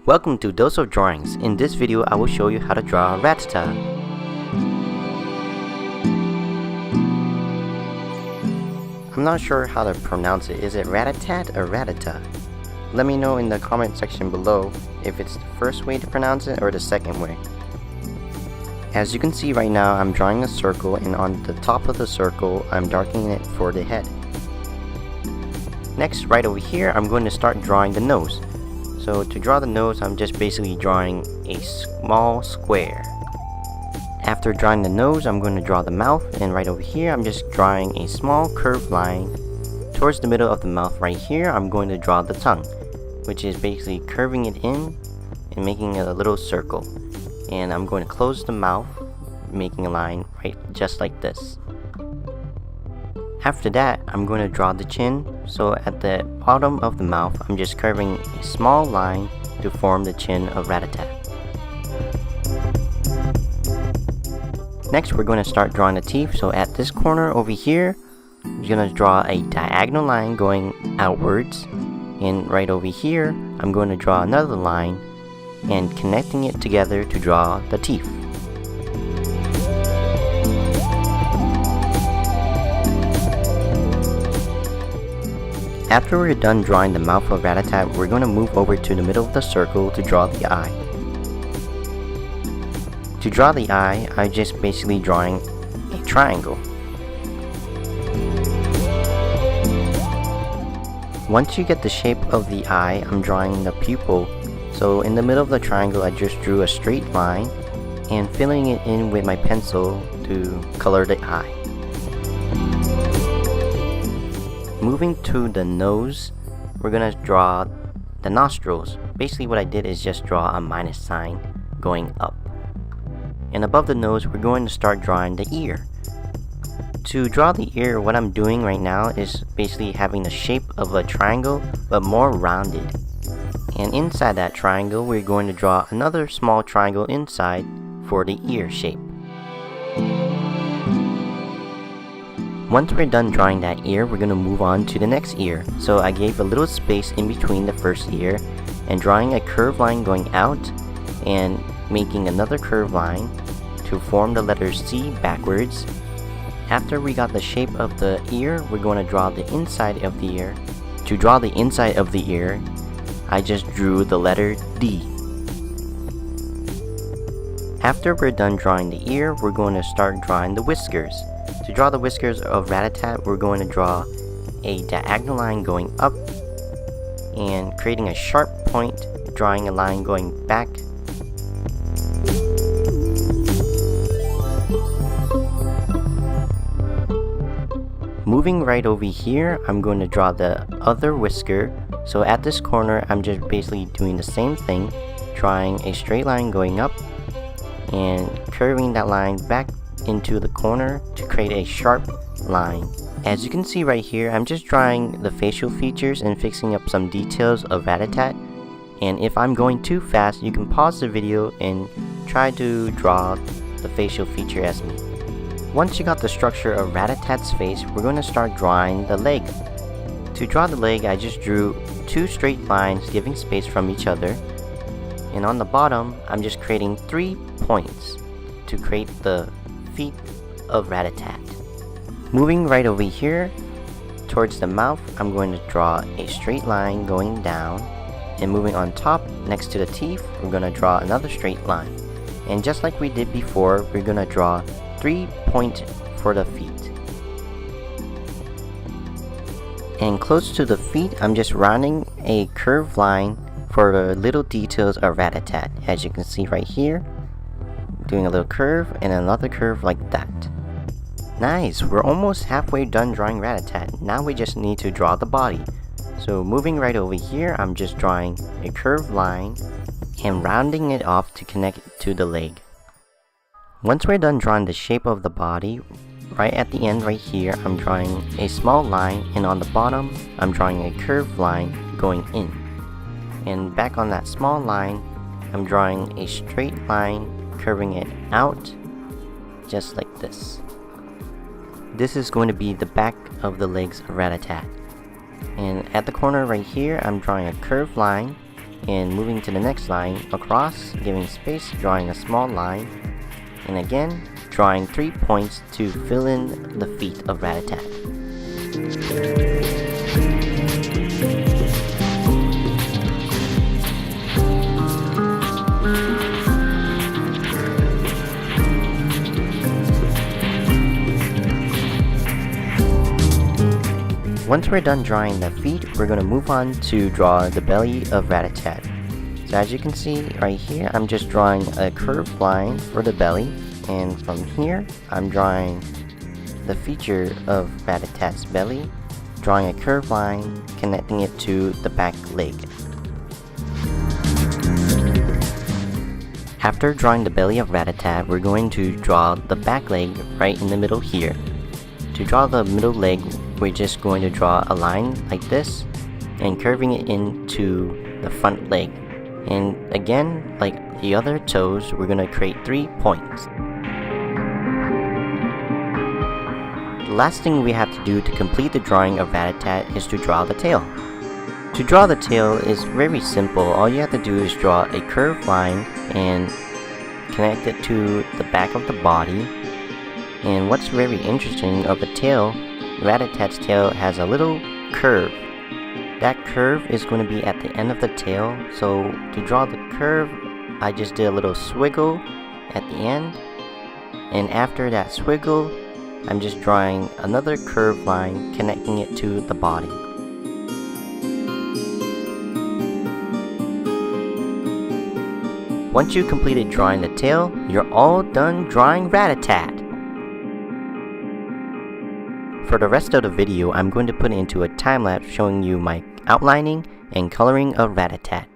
Welcome to Dose of Drawings. In this video, I will show you how to draw Rattata. I'm not sure how to pronounce it. Is it Rattata or Rattata? Let me know in the comment section below if it's the first way to pronounce it or the second way. As you can see right now, I'm drawing a circle, and on the top of the circle, I'm darkening it for the head. Next, right over here, I'm going to start drawing the nose. So to draw the nose, I'm just basically drawing a small square. After drawing the nose, I'm going to draw the mouth, and right over here, I'm just drawing a small curved line. Towards the middle of the mouth right here, I'm going to draw the tongue, which is basically curving it in and making it a little circle. And I'm going to close the mouth, making a line right just like this. After that, I'm going to draw the chin, so at the bottom of the mouth, I'm just curving a small line to form the chin of Rattata. Next, we're going to start drawing the teeth, so at this corner over here, I'm going to draw a diagonal line going outwards, and right over here, I'm going to draw another line and connecting it together to draw the teeth. After we're done drawing the mouth of Rattata, we're going to move over to the middle of the circle to draw the eye. To draw the eye, I'm just basically drawing a triangle. Once you get the shape of the eye, I'm drawing the pupil. So in the middle of the triangle, I just drew a straight line and filling it in with my pencil to color the eye. Moving to the nose, we're gonna draw the nostrils. Basically what I did is just draw a minus sign going up. And above the nose, we're going to start drawing the ear. To draw the ear, what I'm doing right now is basically having the shape of a triangle, but more rounded. And inside that triangle, we're going to draw another small triangle inside for the ear shape. Once we're done drawing that ear, we're going to move on to the next ear. So I gave a little space in between the first ear and drawing a curved line going out and making another curved line to form the letter C backwards. After we got the shape of the ear, we're going to draw the inside of the ear. To draw the inside of the ear, I just drew the letter D. After we're done drawing the ear, we're going to start drawing the whiskers. To draw the whiskers of Rattata, we're going to draw a diagonal line going up and creating a sharp point, drawing a line going back. Moving right over here, I'm going to draw the other whisker. So at this corner, I'm just basically doing the same thing, drawing a straight line going up and curving that line back into the corner to create a sharp line. As you can see right here, I'm just drawing the facial features and fixing up some details of Rattata. And if I'm going too fast, you can pause the video and try to draw the facial feature as me. Once you got the structure of Rattata's face, we're going to start drawing the leg. To draw the leg, I just drew two straight lines giving space from each other. And on the bottom, I'm just creating 3 points to create the feet of Rattata. Moving right over here towards the mouth, I'm going to draw a straight line going down, and moving on top next to the teeth, we're going to draw another straight line. And just like we did before, we're going to draw 3 points for the feet. And close to the feet, I'm just rounding a curved line for the little details of Rattata. As you can see right here, doing a little curve and another curve like that. Nice, we're almost halfway done drawing Rattata. Now we just need to draw the body. So moving right over here, I'm just drawing a curved line and rounding it off to connect it to the leg. Once we're done drawing the shape of the body, right at the end right here, I'm drawing a small line, and on the bottom, I'm drawing a curved line going in. And back on that small line, I'm drawing a straight line curving it out just like this. This is going to be the back of the legs of Rattata. And at the corner right here, I'm drawing a curved line and moving to the next line across, giving space, drawing a small line, and again drawing 3 points to fill in the feet of Rattata. Once we're done drawing the feet, we're going to move on to draw the belly of Rattata. So as you can see right here, I'm just drawing a curved line for the belly, and from here, I'm drawing the feature of Rattata's belly, drawing a curved line connecting it to the back leg. After drawing the belly of Rattata, we're going to draw the back leg right in the middle here. To draw the middle leg, we're just going to draw a line like this and curving it into the front leg. And again, like the other toes, we're going to create 3 points. The last thing we have to do to complete the drawing of Rattata is to draw the tail. To draw the tail is very simple. All you have to do is draw a curved line and connect it to the back of the body. And what's very interesting of the tail, Rattata's tail has a little curve. That curve is going to be at the end of the tail, so to draw the curve, I just did a little swiggle at the end, and after that swiggle, I'm just drawing another curved line connecting it to the body. Once you completed drawing the tail, you're all done drawing Rattata. For the rest of the video, I'm going to put it into a time lapse showing you my outlining and coloring of Rattata.